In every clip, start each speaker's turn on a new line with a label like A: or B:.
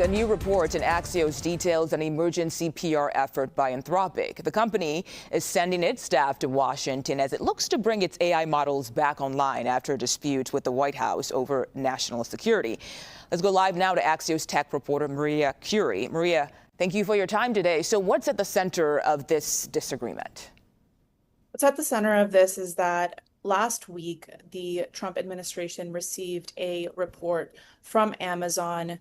A: A new report in Axios details an emergency PR effort by Anthropic. The company is sending its staff to Washington as it looks to bring its AI models back online after a dispute with the White House over national security. Let's go live now to Axios tech reporter Maria Curi. Maria, thank you for your time today. So what's at the center of this disagreement?
B: What's at the center of this is that last week, the Trump administration received a report from Amazon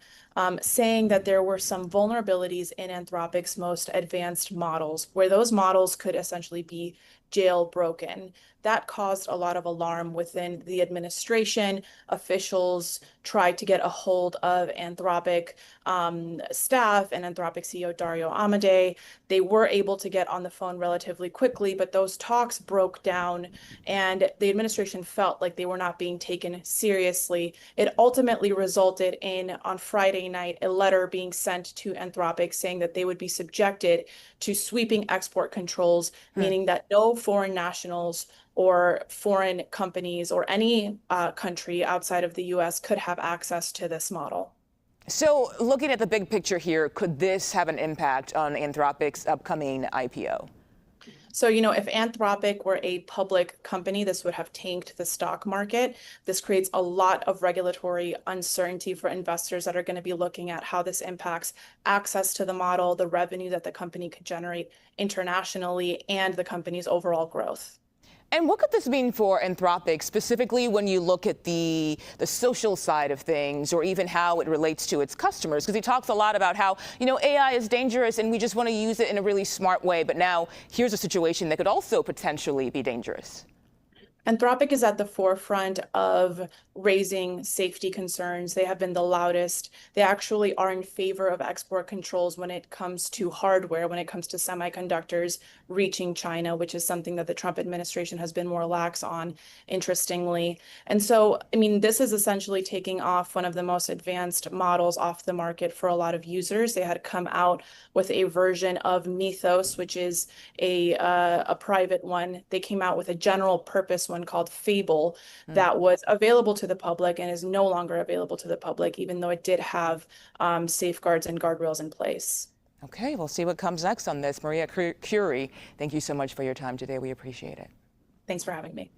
B: saying that there were some vulnerabilities in Anthropic's most advanced models, where those models could essentially be jailbroken. That caused a lot of alarm within the administration. Officials tried to get a hold of Anthropic staff and Anthropic CEO Dario Amodei. They were able to get on the phone relatively quickly, but those talks broke down and the administration felt like they were not being taken seriously. It ultimately resulted in, on Friday night, a letter being sent to Anthropic saying that they would be subjected to sweeping export controls, meaning that no foreign nationals or foreign companies or any country outside of the U.S. could have access to this model.
A: So looking at the big picture here, could this have an impact on Anthropic's upcoming IPO?
B: So, if Anthropic were a public company, this would have tanked the stock market. This creates a lot of regulatory uncertainty for investors that are going to be looking at how this impacts access to the model, the revenue that the company could generate internationally, and the company's overall growth.
A: And what could this mean for Anthropic, specifically when you look at the social side of things, or even how it relates to its customers? Because he talks a lot about how, AI is dangerous and we just want to use it in a really smart way. But now here's a situation that could also potentially be dangerous.
B: Anthropic is at the forefront of raising safety concerns. They have been the loudest. They actually are in favor of export controls when it comes to hardware, when it comes to semiconductors reaching China, which is something that the Trump administration has been more lax on, interestingly. And so, this is essentially taking off one of the most advanced models off the market for a lot of users. They had come out with a version of Mythos, which is a private one. They came out with a general purpose one called Fable that was available to the public and is no longer available to the public, even though it did have safeguards and guardrails in place.
A: Okay, we'll see what comes next on this. Maria Curi, thank you so much for your time today. We appreciate it.
B: Thanks for having me.